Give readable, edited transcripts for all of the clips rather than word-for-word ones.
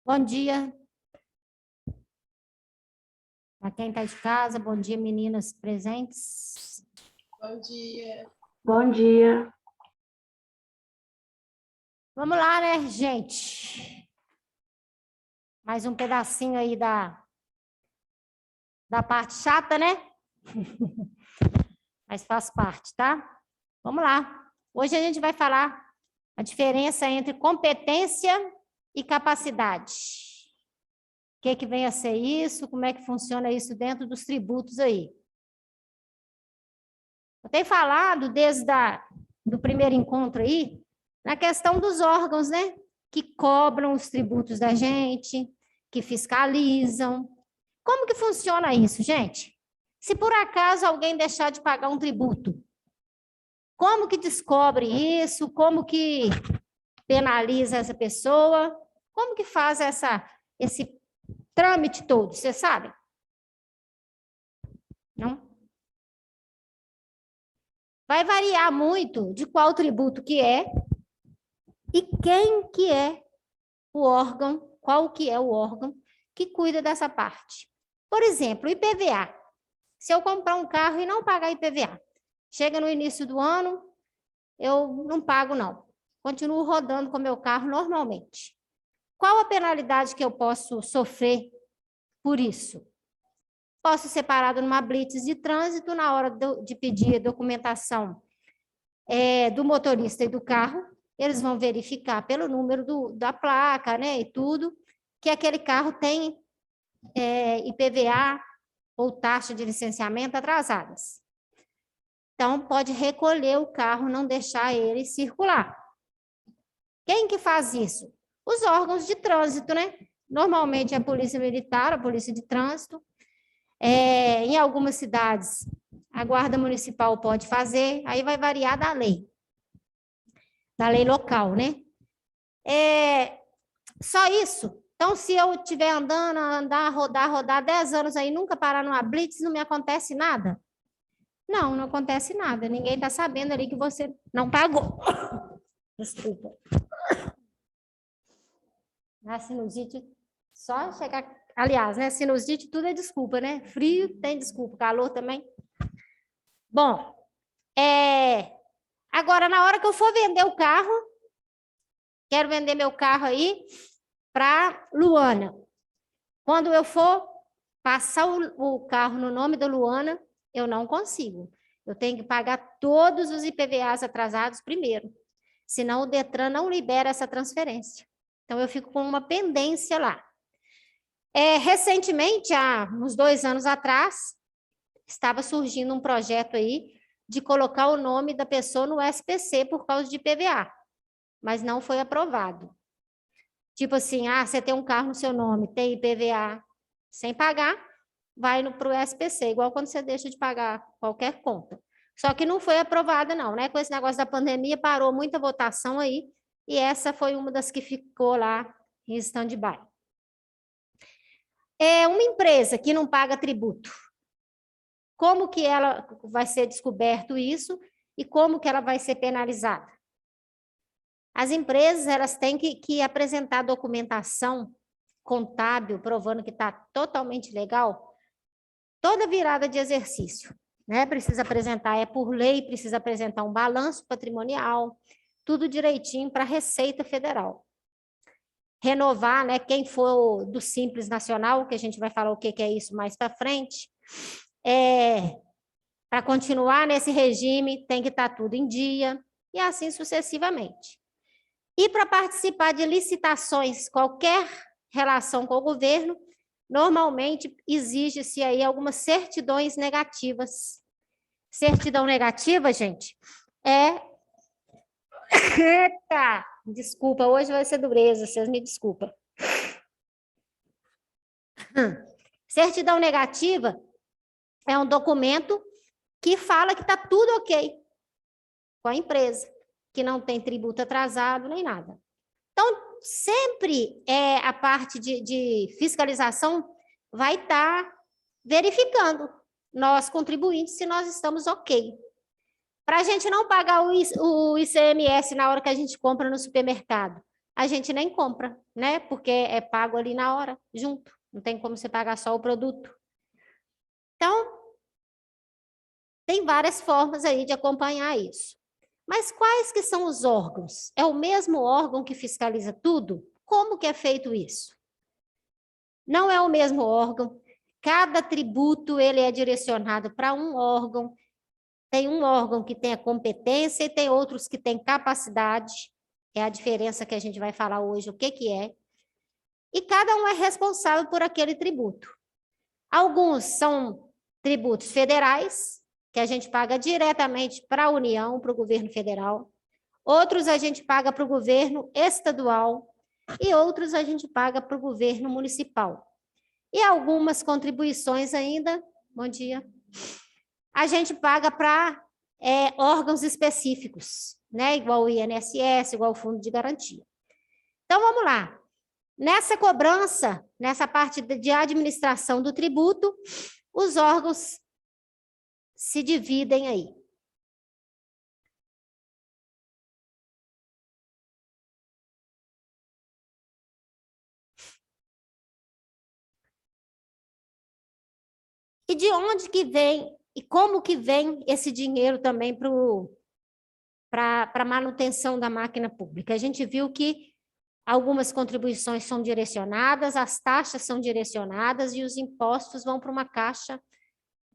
Bom dia. Para quem está de casa, bom dia, meninas presentes. Bom dia. Bom dia. Vamos lá, né, gente? Mais um pedacinho aí da parte chata, né? Mas faz parte, tá? Vamos lá. Hoje a gente vai falar a diferença entre competência e capacidade. O que vem a ser isso? Como é que funciona isso dentro dos tributos aí? Eu tenho falado desde do primeiro encontro aí, na questão dos órgãos, né? Que cobram os tributos da gente, que fiscalizam. Como que funciona isso, gente? Se por acaso alguém deixar de pagar um tributo, como que descobre isso? Como que penaliza essa pessoa? Como que faz esse trâmite todo, você sabe? Não? Vai variar muito de qual tributo que é e quem que é o órgão, qual que é o órgão que cuida dessa parte. Por exemplo, IPVA. Se eu comprar um carro e não pagar IPVA, chega no início do ano, eu não pago não. Continuo rodando com meu carro normalmente. Qual a penalidade que eu posso sofrer por isso? Posso ser parado numa blitz de trânsito na hora de pedir a documentação do motorista e do carro. Eles vão verificar pelo número da placa, né, e tudo, que aquele carro tem IPVA ou taxa de licenciamento atrasadas. Então, pode recolher o carro, não deixar ele circular. Quem que faz isso? Os órgãos de trânsito, né? Normalmente é a Polícia Militar, a Polícia de Trânsito. Em algumas cidades, a Guarda Municipal pode fazer, aí vai variar da lei local, né? Só isso. Então, se eu estiver andando, rodar 10 anos aí, nunca parar numa blitz, não me acontece nada? Não, não acontece nada. Ninguém está sabendo ali que você não pagou. Desculpa. A sinusite, só chegar... Aliás, né, sinusite tudo é desculpa, né? Frio tem desculpa, calor também. Bom, agora, na hora que eu for vender o carro, quero vender meu carro aí para Luana. Quando eu for passar o carro no nome da Luana, eu não consigo. Eu tenho que pagar todos os IPVAs atrasados primeiro. Senão o Detran não libera essa transferência. Então, eu fico com uma pendência lá. Recentemente, há uns 2 anos atrás, estava surgindo um projeto aí de colocar o nome da pessoa no SPC por causa de IPVA, mas não foi aprovado. Tipo assim, você tem um carro no seu nome, tem IPVA sem pagar, vai para o SPC, igual quando você deixa de pagar qualquer conta. Só que não foi aprovada não, né? Com esse negócio da pandemia, parou muita votação aí, e essa foi uma das que ficou lá em stand-by. Uma empresa que não paga tributo, como que ela vai ser descoberto isso e como que ela vai ser penalizada? As empresas, elas têm que apresentar documentação contábil, provando que está totalmente legal, toda virada de exercício, né? Precisa apresentar, por lei, precisa apresentar um balanço patrimonial, tudo direitinho para a Receita Federal. Renovar, né? Quem for do Simples Nacional, que a gente vai falar o que é isso mais para frente, para continuar nesse regime, tem que estar tudo em dia, e assim sucessivamente. E para participar de licitações, qualquer relação com o governo, normalmente exige-se aí algumas certidões negativas. Certidão negativa, gente, Eita! Desculpa, hoje vai ser dureza, vocês me desculpam. Certidão negativa é um documento que fala que está tudo ok com a empresa, que não tem tributo atrasado nem nada. Então, sempre a parte de fiscalização vai estar verificando nós, contribuintes, se nós estamos ok. Para a gente não pagar o ICMS na hora que a gente compra no supermercado, a gente nem compra, né? Porque é pago ali na hora, junto. Não tem como você pagar só o produto. Então, tem várias formas aí de acompanhar isso. Mas quais que são os órgãos? É o mesmo órgão que fiscaliza tudo? Como que é feito isso? Não é o mesmo órgão. Cada tributo ele é direcionado para um órgão. Tem um órgão que tem a competência e tem outros que têm capacidade. É a diferença que a gente vai falar hoje, o que que é. E cada um é responsável por aquele tributo. Alguns são tributos federais, que a gente paga diretamente para a União, para o governo federal. Outros a gente paga para o governo estadual e outros a gente paga para o governo municipal. E algumas contribuições ainda, bom dia, a gente paga para órgãos específicos, né? Igual o INSS, igual o Fundo de Garantia. Então, vamos lá. Nessa cobrança, nessa parte de administração do tributo, os órgãos se dividem aí. E de onde que vem, e como que vem esse dinheiro também para a manutenção da máquina pública? A gente viu que algumas contribuições são direcionadas, as taxas são direcionadas e os impostos vão para uma caixa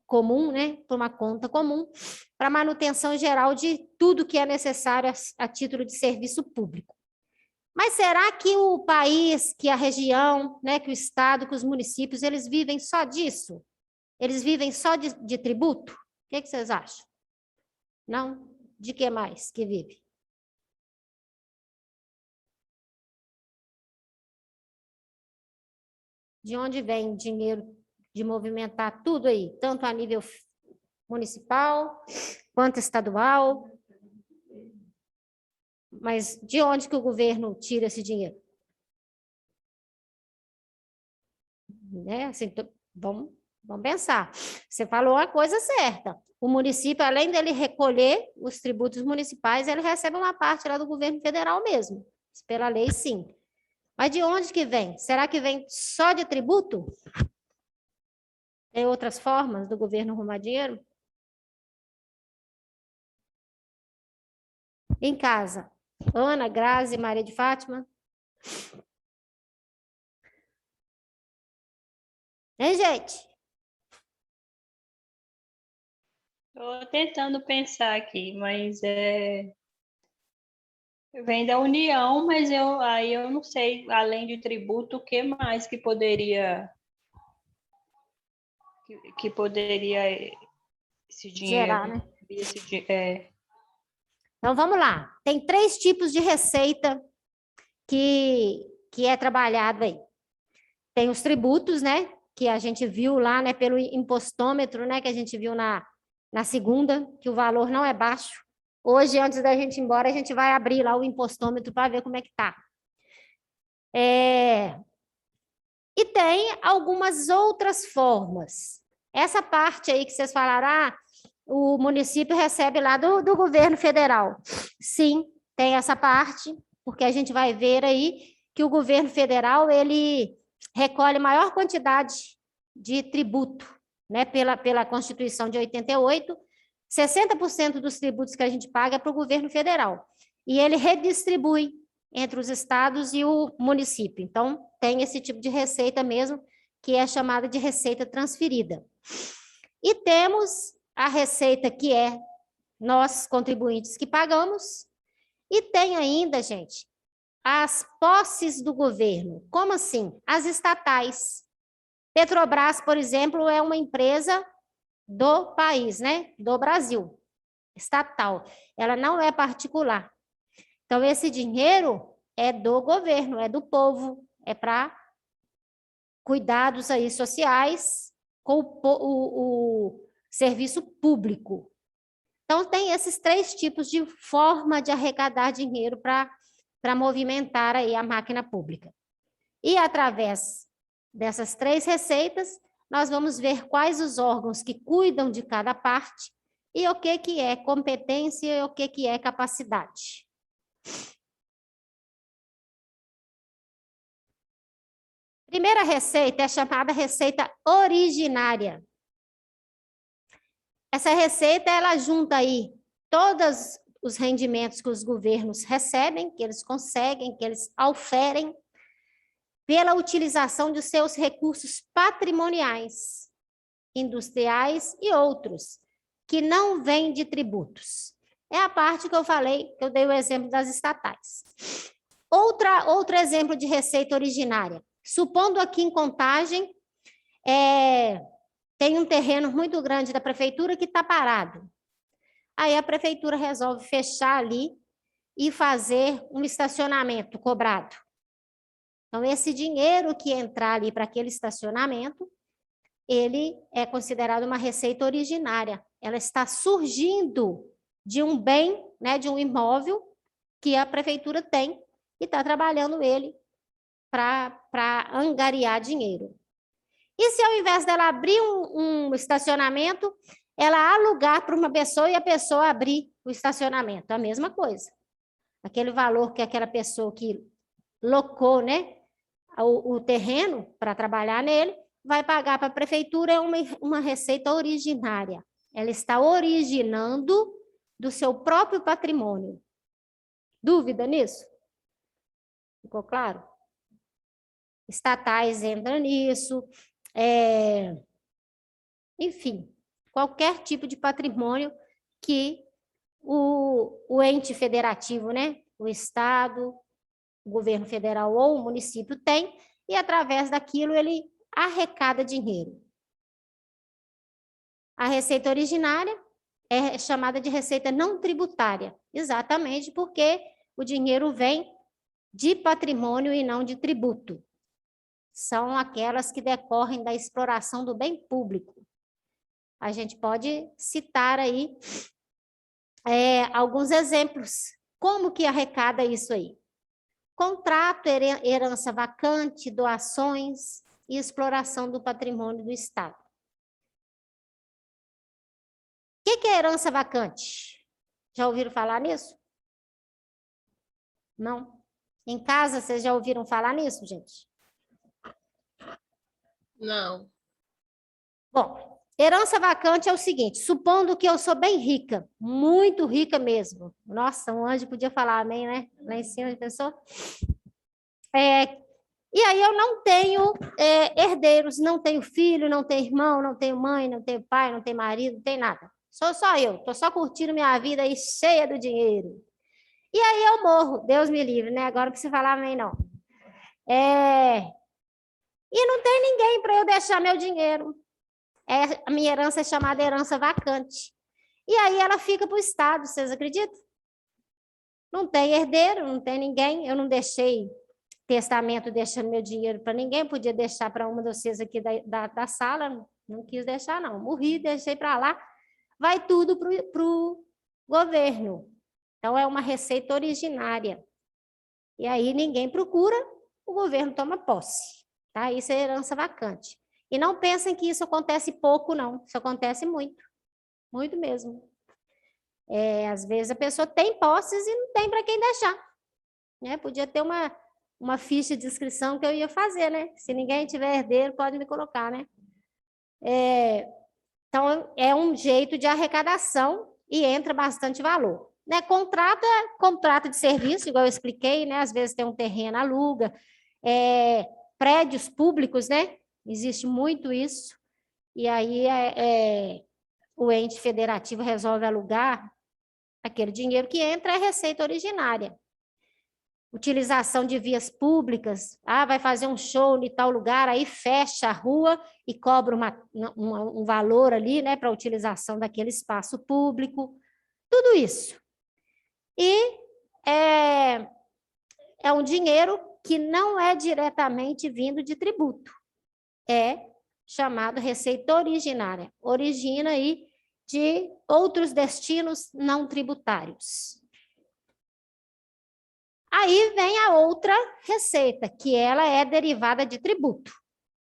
comum, né, para uma conta comum, para manutenção geral de tudo que é necessário a título de serviço público. Mas será que o país, que a região, né, que o estado, que os municípios, eles vivem só disso? Eles vivem só de tributo? O que vocês acham? Não? De que mais que vive? De onde vem dinheiro de movimentar tudo aí, tanto a nível municipal quanto estadual? Mas de onde que o governo tira esse dinheiro? Né? Assim, vamos pensar. Você falou a coisa certa. O município, além dele recolher os tributos municipais, ele recebe uma parte lá do governo federal mesmo. Pela lei, sim. Mas de onde que vem? Será que vem só de tributo? Tem outras formas do governo arrumar dinheiro? Em casa. Ana, Grazi, Maria de Fátima. Hein, gente? Estou tentando pensar aqui, mas vem da União, mas aí eu não sei, além de tributo, o que mais que poderia esse dinheiro, Gerar, né? esse. Então, vamos lá. Tem 3 tipos de receita que é trabalhado aí. Tem os tributos, né? Que a gente viu lá, né? Pelo impostômetro, né? Que a gente viu na segunda, que o valor não é baixo. Hoje, antes da gente ir embora, a gente vai abrir lá o impostômetro para ver como é que tá. E tem algumas outras formas. Essa parte aí que vocês falaram, o município recebe lá do governo federal. Sim, tem essa parte, porque a gente vai ver aí que o governo federal, ele recolhe maior quantidade de tributo, né, pela Constituição de 88, 60% dos tributos que a gente paga é para o governo federal. E ele redistribui entre os estados e o município. Então, tem esse tipo de receita mesmo, que é chamada de receita transferida. E temos a receita que é nós, contribuintes, que pagamos, e tem ainda, gente, as posses do governo. Como assim? As estatais. Petrobras, por exemplo, é uma empresa do país, né? Do Brasil, estatal. Ela não é particular. Então, esse dinheiro é do governo, é do povo, é para cuidados aí sociais com o serviço público. Então, tem esses 3 tipos de forma de arrecadar dinheiro para movimentar aí a máquina pública. E através dessas 3 receitas, nós vamos ver quais os órgãos que cuidam de cada parte e o que é competência e o que é capacidade. Primeira receita é chamada receita originária. Essa receita, ela junta aí todos os rendimentos que os governos recebem, que eles conseguem, que eles auferem, pela utilização de seus recursos patrimoniais, industriais e outros, que não vêm de tributos. É a parte que eu falei, que eu dei o exemplo das estatais. Outro exemplo de receita originária. Supondo aqui em Contagem, tem um terreno muito grande da prefeitura que está parado. Aí a prefeitura resolve fechar ali e fazer um estacionamento cobrado. Então, esse dinheiro que entrar ali para aquele estacionamento, ele é considerado uma receita originária. Ela está surgindo de um bem, né, de um imóvel que a prefeitura tem e está trabalhando ele para angariar dinheiro. E se ao invés dela abrir um estacionamento, ela alugar para uma pessoa e a pessoa abrir o estacionamento? A mesma coisa. Aquele valor que aquela pessoa que locou, né, o terreno para trabalhar nele, vai pagar para a prefeitura uma receita originária. Ela está originando do seu próprio patrimônio. Dúvida nisso? Ficou claro? Estatais entram nisso, enfim, qualquer tipo de patrimônio que o ente federativo, né, o Estado, o governo federal ou o município tem, e através daquilo ele arrecada dinheiro. A receita originária é chamada de receita não tributária, exatamente porque o dinheiro vem de patrimônio e não de tributo. São aquelas que decorrem da exploração do bem público. A gente pode citar aí alguns exemplos. Como que arrecada isso aí? Contrato, herança vacante, doações e exploração do patrimônio do Estado. O que é herança vacante? Já ouviram falar nisso? Não? Em casa, vocês já ouviram falar nisso, gente? Não. Bom, herança vacante é o seguinte, supondo que eu sou bem rica, muito rica mesmo. Nossa, um anjo podia falar amém, né? Lá em cima, pensou? E aí eu não tenho herdeiros, não tenho filho, não tenho irmão, não tenho mãe, não tenho pai, não tenho marido, não tenho nada. Sou só eu, estou só curtindo minha vida aí cheia do dinheiro. E aí eu morro, Deus me livre, né? Agora não precisa falar amém, não. E não tem ninguém para eu deixar meu dinheiro. A minha herança é chamada herança vacante. E aí ela fica para o Estado, vocês acreditam? Não tem herdeiro, não tem ninguém, eu não deixei testamento deixando meu dinheiro para ninguém, podia deixar para uma de vocês aqui da sala, não quis deixar não, morri, deixei para lá, vai tudo para o governo. Então é uma receita originária. E aí ninguém procura, o governo toma posse, tá? Isso é herança vacante. E não pensem que isso acontece pouco, não, isso acontece muito, muito mesmo. Às vezes a pessoa tem posses e não tem para quem deixar, né? Podia ter uma ficha de inscrição que eu ia fazer, né? Se ninguém tiver herdeiro, pode me colocar, né? Então, é um jeito de arrecadação e entra bastante valor. Né? Contrato é contrato de serviço, igual eu expliquei, né? Às vezes tem um terreno, aluga. Prédios públicos, né? Existe muito isso. E aí o ente federativo resolve alugar aquele dinheiro que entra é receita originária. Utilização de vias públicas, vai fazer um show em tal lugar, aí fecha a rua e cobra um valor ali, né, para a utilização daquele espaço público, tudo isso. E é um dinheiro que não é diretamente vindo de tributo, é chamado receita originária, origina aí de outros destinos não tributários. Aí vem a outra receita, que ela é derivada de tributo.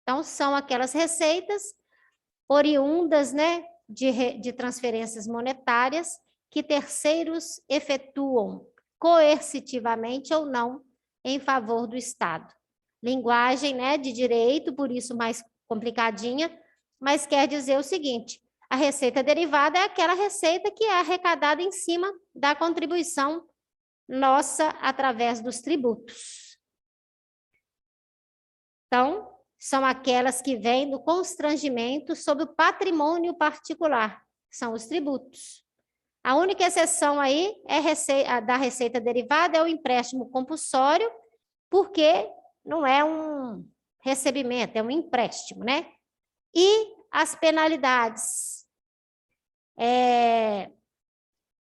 Então, são aquelas receitas oriundas, né, de transferências monetárias que terceiros efetuam coercitivamente ou não em favor do Estado. linguagem, né, de direito, por isso mais complicadinha, mas quer dizer o seguinte: a receita derivada é aquela receita que é arrecadada em cima da contribuição nossa através dos tributos. Então, são aquelas que vêm do constrangimento sobre o patrimônio particular, são os tributos. A única exceção aí da receita derivada é o empréstimo compulsório, porque não é um recebimento, é um empréstimo, né? E as penalidades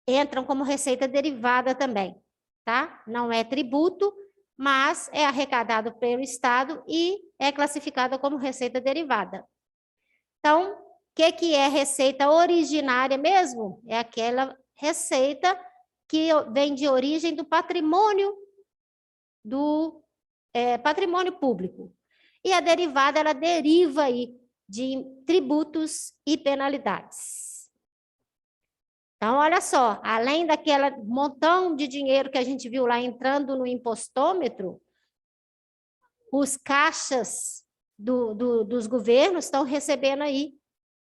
entram como receita derivada também, tá? Não é tributo, mas é arrecadado pelo Estado e é classificada como receita derivada. Então, o que é receita originária mesmo? É aquela receita que vem de origem do patrimônio patrimônio público. E a derivada, ela deriva aí de tributos e penalidades. Então, olha só, além daquele montão de dinheiro que a gente viu lá entrando no impostômetro, os caixas dos governos estão recebendo aí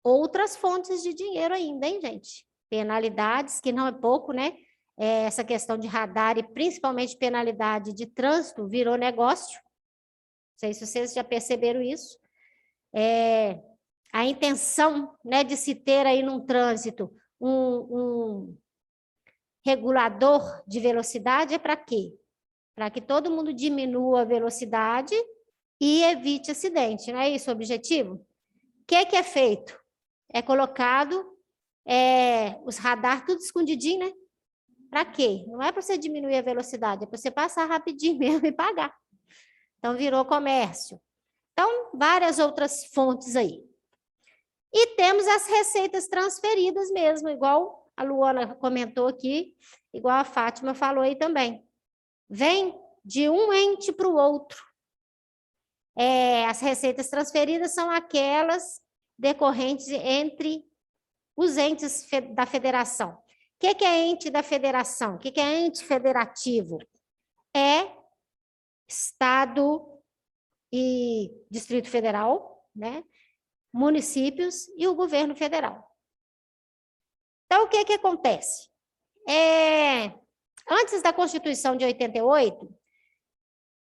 outras fontes de dinheiro ainda, hein, gente? Penalidades, que não é pouco, né? Essa questão de radar e principalmente penalidade de trânsito virou negócio. Não sei se vocês já perceberam isso. A intenção, né, de se ter aí num trânsito um regulador de velocidade é para quê? Para que todo mundo diminua a velocidade e evite acidente, não é isso o objetivo? O que é feito? É colocado os radar tudo escondidinho, né? Para quê? Não é para você diminuir a velocidade, é para você passar rapidinho mesmo e pagar. Então, virou comércio. Então, várias outras fontes aí. E temos as receitas transferidas mesmo, igual a Luana comentou aqui, igual a Fátima falou aí também. Vem de um ente para o outro. As receitas transferidas são aquelas decorrentes entre os entes da federação. O que é ente da federação? O que é ente federativo? É Estado e Distrito Federal, né? Municípios e o governo federal. Então, o que acontece? Antes da Constituição de 88,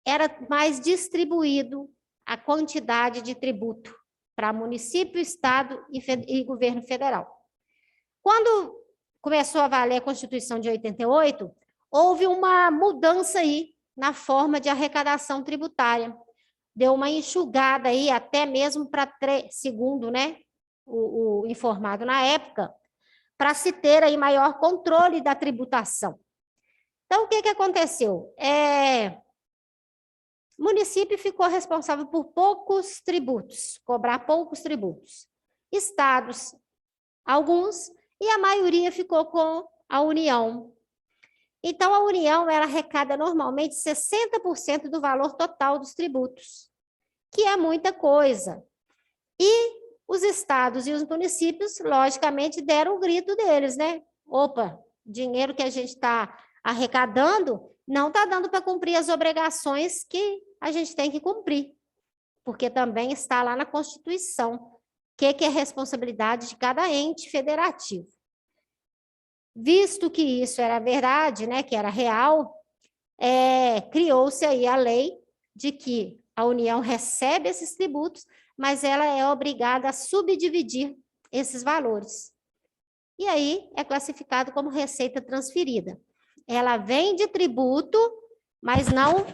era mais distribuído a quantidade de tributo para município, estado e governo federal. Quando começou a valer a Constituição de 88, houve uma mudança aí na forma de arrecadação tributária. Deu uma enxugada aí, até mesmo para, segundo, né, o informado na época, para se ter aí maior controle da tributação. Então, o que aconteceu? O município ficou responsável por poucos tributos, cobrar poucos tributos. Estados, alguns, e a maioria ficou com a União. Então, a União ela arrecada normalmente 60% do valor total dos tributos, que é muita coisa. E os estados e os municípios, logicamente, deram o grito deles, né? Opa, dinheiro que a gente está arrecadando não está dando para cumprir as obrigações que a gente tem que cumprir, porque também está lá na Constituição, o que é responsabilidade de cada ente federativo. Visto que isso era verdade, né, que era real, criou-se aí a lei de que a União recebe esses tributos, mas ela é obrigada a subdividir esses valores. E aí é classificado como receita transferida. Ela vem de tributo, mas não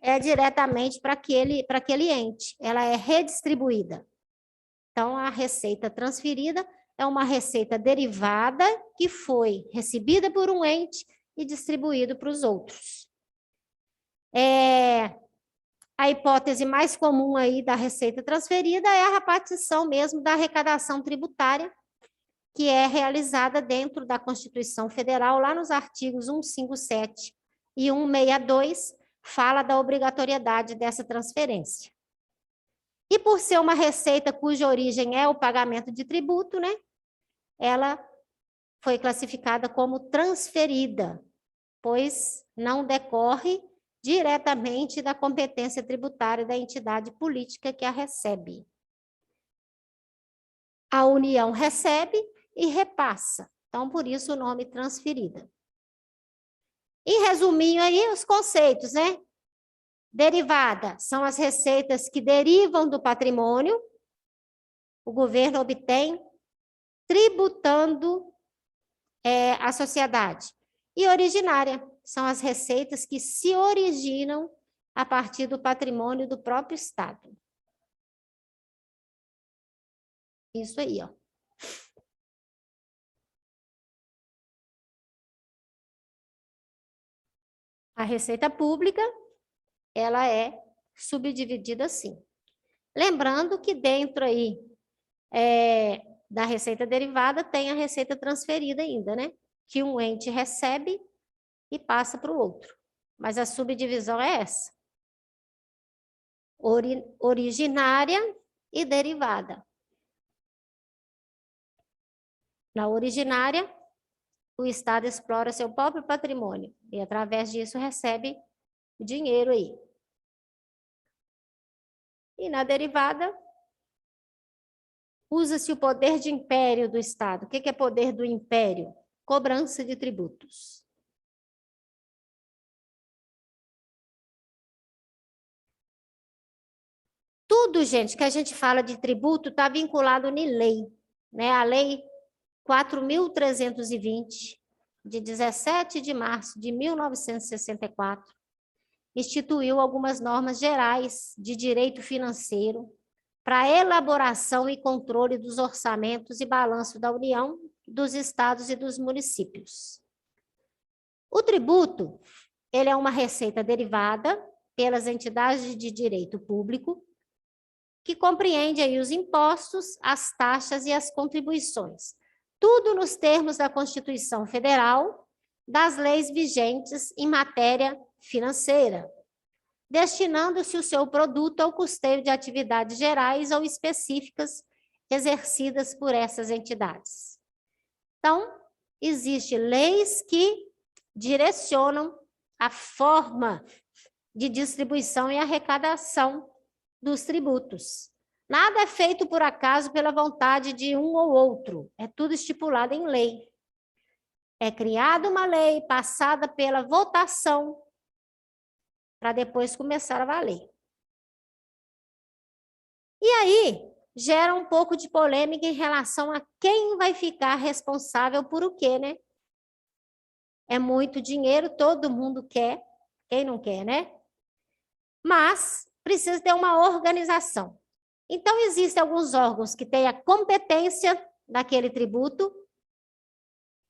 é diretamente para aquele ente. Ela é redistribuída. Então, a receita transferida é uma receita derivada que foi recebida por um ente e distribuído para os outros. A hipótese mais comum aí da receita transferida é a repartição mesmo da arrecadação tributária, que é realizada dentro da Constituição Federal, lá nos artigos 157 e 162, fala da obrigatoriedade dessa transferência. E por ser uma receita cuja origem é o pagamento de tributo, né? Ela foi classificada como transferida, pois não decorre diretamente da competência tributária da entidade política que a recebe. A União recebe e repassa. Então, por isso o nome transferida. Em resuminho aí, os conceitos, né? Derivada são as receitas que derivam do patrimônio, o governo obtém tributando a sociedade. E originária são as receitas que se originam a partir do patrimônio do próprio Estado. Isso aí, ó. A receita pública, ela é subdividida assim. Lembrando que dentro aí da receita derivada tem a receita transferida ainda, né? Que um ente recebe e passa para o outro. Mas a subdivisão é essa. Originária e derivada. Na originária, o Estado explora seu próprio patrimônio e, através disso, recebe o dinheiro aí. E na derivada, usa-se o poder de império do Estado. O que é poder do império? Cobrança de tributos. Tudo, gente, que a gente fala de tributo está vinculado em lei, né? A lei 4.320, de 17 de março de 1964, instituiu algumas normas gerais de direito financeiro para a elaboração e controle dos orçamentos e balanço da União, dos estados e dos municípios. O tributo, ele é uma receita derivada pelas entidades de direito público, que compreende aí os impostos, as taxas e as contribuições. Tudo nos termos da Constituição Federal, das leis vigentes em matéria financeira, destinando-se o seu produto ao custeio de atividades gerais ou específicas exercidas por essas entidades. Então, existem leis que direcionam a forma de distribuição e arrecadação dos tributos. Nada é feito por acaso pela vontade de um ou outro, é tudo estipulado em lei. É criada uma lei passada pela votação para depois começar a valer. E aí, gera um pouco de polêmica em relação a quem vai ficar responsável por o quê, né? É muito dinheiro, todo mundo quer, quem não quer, né? Mas precisa ter uma organização. Então, existem alguns órgãos que têm a competência daquele tributo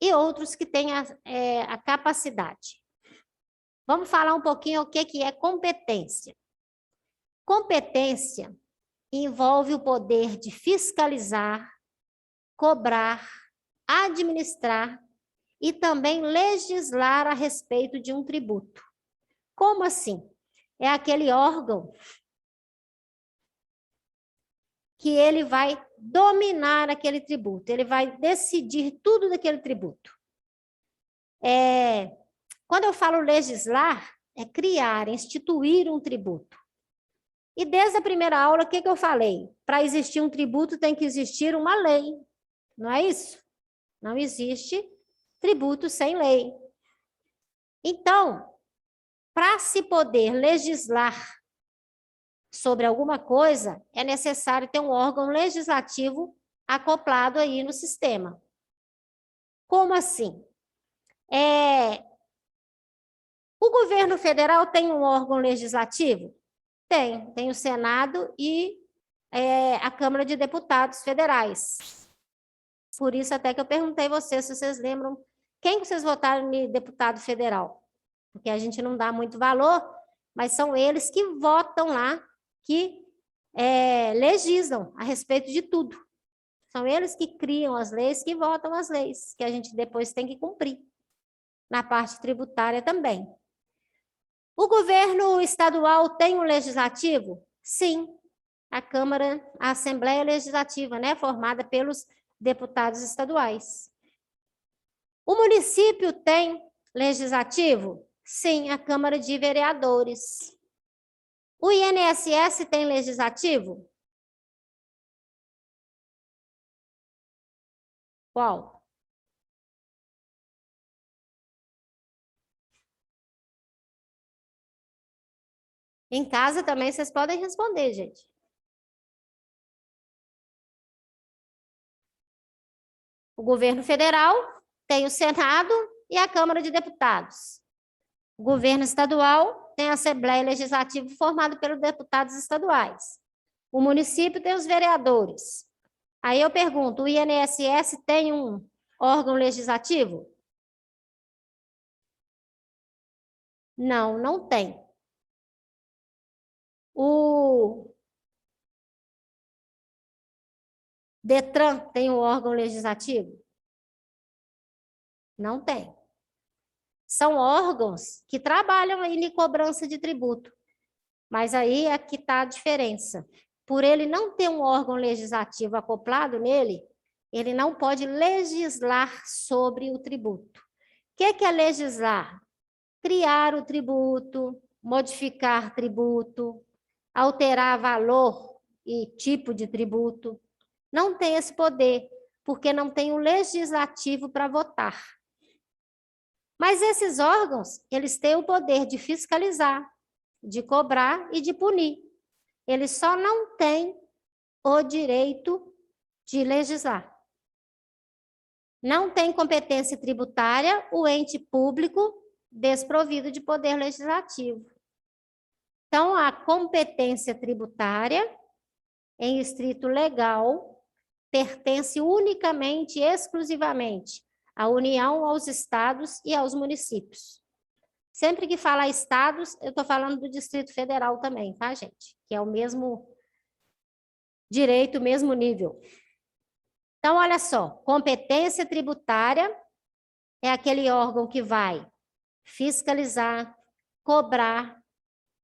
e outros que têm a capacidade. Vamos falar um pouquinho o que é competência. Competência envolve o poder de fiscalizar, cobrar, administrar e também legislar a respeito de um tributo. Como assim? É aquele órgão que ele vai dominar aquele tributo, ele vai decidir tudo daquele tributo. Quando eu falo legislar, é criar, instituir um tributo. E desde a primeira aula, o que eu falei? Para existir um tributo tem que existir uma lei, não é isso? Não existe tributo sem lei. Então, para se poder legislar sobre alguma coisa, é necessário ter um órgão legislativo acoplado aí no sistema. Como assim? O governo federal tem um órgão legislativo? Tem o Senado e a Câmara de Deputados Federais. Por isso até que eu perguntei a vocês se vocês lembram quem vocês votaram de deputado federal. Porque a gente não dá muito valor, mas são eles que votam lá, que legislam a respeito de tudo. São eles que criam as leis, que votam as leis, que a gente depois tem que cumprir. Na parte tributária também. O governo estadual tem um legislativo? Sim. A Câmara, a Assembleia Legislativa, né, formada pelos deputados estaduais. O município tem legislativo? Sim, a Câmara de Vereadores. O INSS tem legislativo? Qual? Em casa também vocês podem responder, gente. O governo federal tem o Senado e a Câmara de Deputados. O governo estadual tem a Assembleia Legislativa formada pelos deputados estaduais. O município tem os vereadores. Aí eu pergunto, o INSS tem um órgão legislativo? Não, não tem. O Detran tem um órgão legislativo? Não tem. São órgãos que trabalham aí em cobrança de tributo. Mas aí é que está a diferença. Por ele não ter um órgão legislativo acoplado nele, ele não pode legislar sobre o tributo. O que é legislar? Criar o tributo, modificar tributo, alterar valor e tipo de tributo. Não tem esse poder, porque não tem um legislativo para votar. Mas esses órgãos, eles têm o poder de fiscalizar, de cobrar e de punir. Eles só não têm o direito de legislar. Não tem competência tributária o ente público desprovido de poder legislativo. Então, a competência tributária, em estrito legal, pertence unicamente e exclusivamente à União, aos estados e aos municípios. Sempre que falar estados, eu estou falando do Distrito Federal também, tá, gente? Que é o mesmo direito, o mesmo nível. Então, olha só, competência tributária é aquele órgão que vai fiscalizar, cobrar,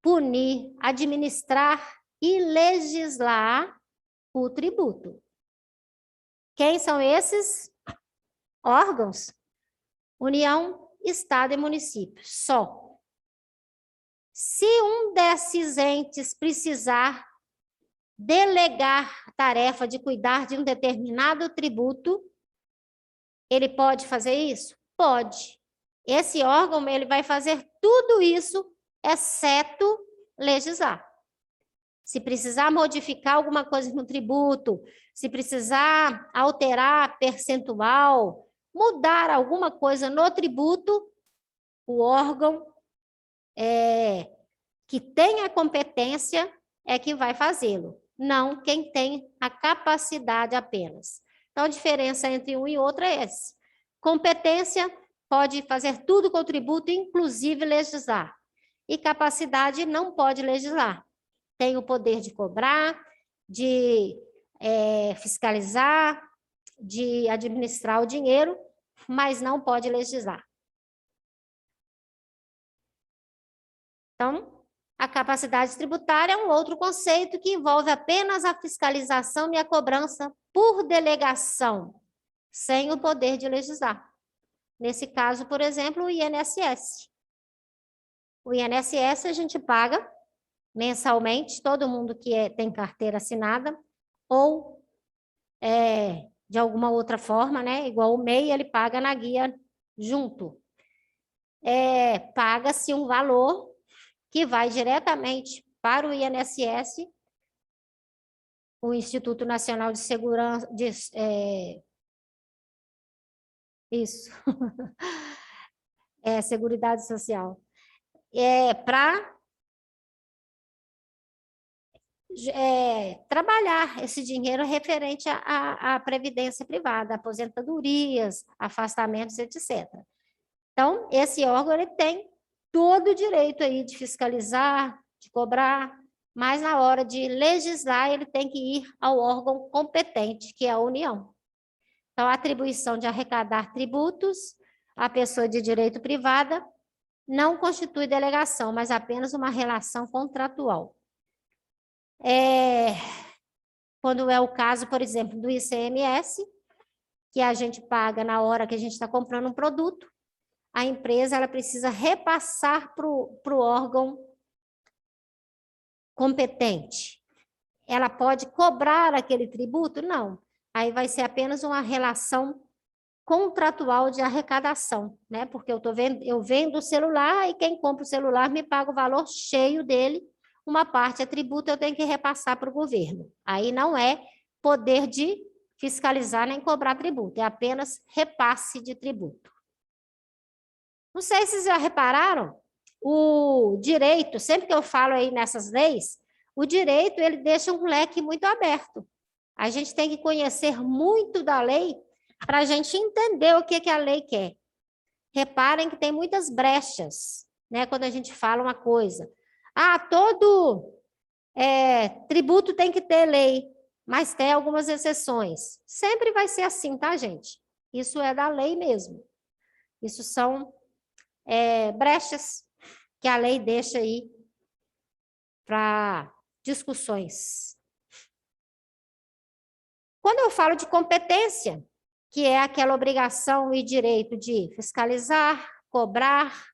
punir, administrar e legislar o tributo. Quem são esses órgãos? União, Estado e município, só. Se um desses entes precisar delegar a tarefa de cuidar de um determinado tributo, ele pode fazer isso? Pode. Esse órgão, ele vai fazer tudo isso, exceto legislar. Se precisar modificar alguma coisa no tributo, se precisar alterar percentual, mudar alguma coisa no tributo, o órgão que tem a competência é que vai fazê-lo, não quem tem a capacidade apenas. Então, a diferença entre um e outro é essa. Competência pode fazer tudo com o tributo, inclusive legislar. E capacidade não pode legislar. Tem o poder de cobrar, de fiscalizar, de administrar o dinheiro, mas não pode legislar. Então, a capacidade tributária é um outro conceito que envolve apenas a fiscalização e a cobrança por delegação, sem o poder de legislar. Nesse caso, por exemplo, o INSS. O INSS a gente paga mensalmente, todo mundo que tem carteira assinada, ou de alguma outra forma, né? Igual o MEI, ele paga na guia junto. Paga-se um valor que vai diretamente para o INSS, o Instituto Nacional de Segurança, Seguridade Social, para trabalhar esse dinheiro referente à previdência privada, aposentadorias, afastamentos, etc. Então, esse órgão ele tem todo o direito aí de fiscalizar, de cobrar, mas na hora de legislar, ele tem que ir ao órgão competente, que é a União. Então, a atribuição de arrecadar tributos à pessoa de direito privada não constitui delegação, mas apenas uma relação contratual. Quando é o caso, por exemplo, do ICMS, que a gente paga na hora que a gente está comprando um produto, a empresa ela precisa repassar para o órgão competente. Ela pode cobrar aquele tributo? Não. Aí vai ser apenas uma relação contratual de arrecadação, né? Porque eu vendo o celular e quem compra o celular me paga o valor cheio dele, uma parte é tributo, eu tenho que repassar para o governo. Aí não é poder de fiscalizar nem cobrar tributo, é apenas repasse de tributo. Não sei se vocês já repararam, o direito, sempre que eu falo aí nessas leis, o direito ele deixa um leque muito aberto. A gente tem que conhecer muito da lei para a gente entender o que a lei quer. Reparem que tem muitas brechas, né? Quando a gente fala uma coisa. Ah, todo tributo tem que ter lei, mas tem algumas exceções. Sempre vai ser assim, tá, gente? Isso é da lei mesmo. Isso são brechas que a lei deixa aí para discussões. Quando eu falo de competência, que é aquela obrigação e direito de fiscalizar, cobrar,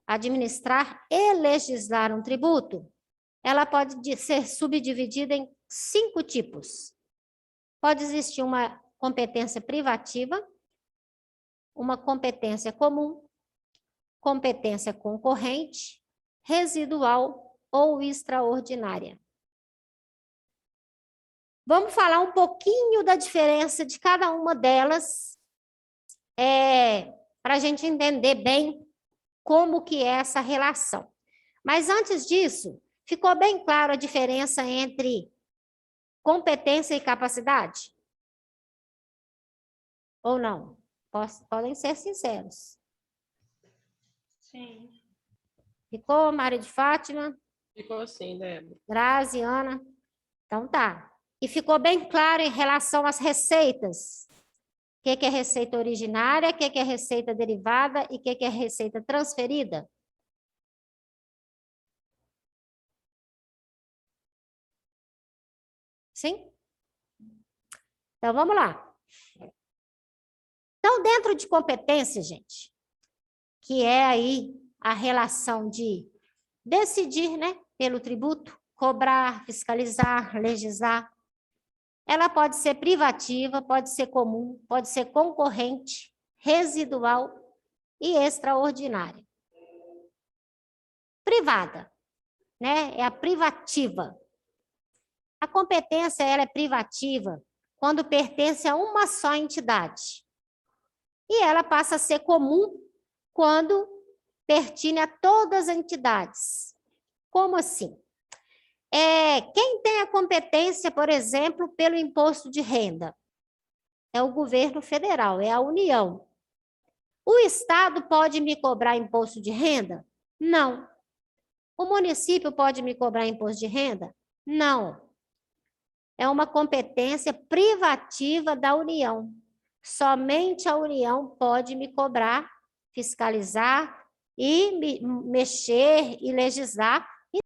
administrar e legislar um tributo, ela pode ser subdividida em 5 tipos. Pode existir uma competência privativa, uma competência comum, competência concorrente, residual ou extraordinária. Vamos falar um pouquinho da diferença de cada uma delas, para a gente entender bem como que é essa relação. Mas antes disso, ficou bem claro a diferença entre competência e capacidade? Ou não? Podem ser sinceros. Sim. Ficou, Maria de Fátima? Ficou assim, né? Grazi, Ana? Então tá. E ficou bem claro em relação às receitas? O que é receita originária, o que é receita derivada e o que é receita transferida? Sim? Então, vamos lá. Então, dentro de competência, gente, que é aí a relação de decidir, né, pelo tributo, cobrar, fiscalizar, legislar, ela pode ser privativa, pode ser comum, pode ser concorrente, residual e extraordinária. Privada, né, é a privativa. A competência ela é privativa quando pertence a uma só entidade. E ela passa a ser comum quando pertine a todas as entidades. Como assim? Quem tem a competência, por exemplo, pelo imposto de renda? É o governo federal, é a União. O Estado pode me cobrar imposto de renda? Não. O município pode me cobrar imposto de renda? Não. É uma competência privativa da União. Somente a União pode me cobrar, fiscalizar e mexer e legislar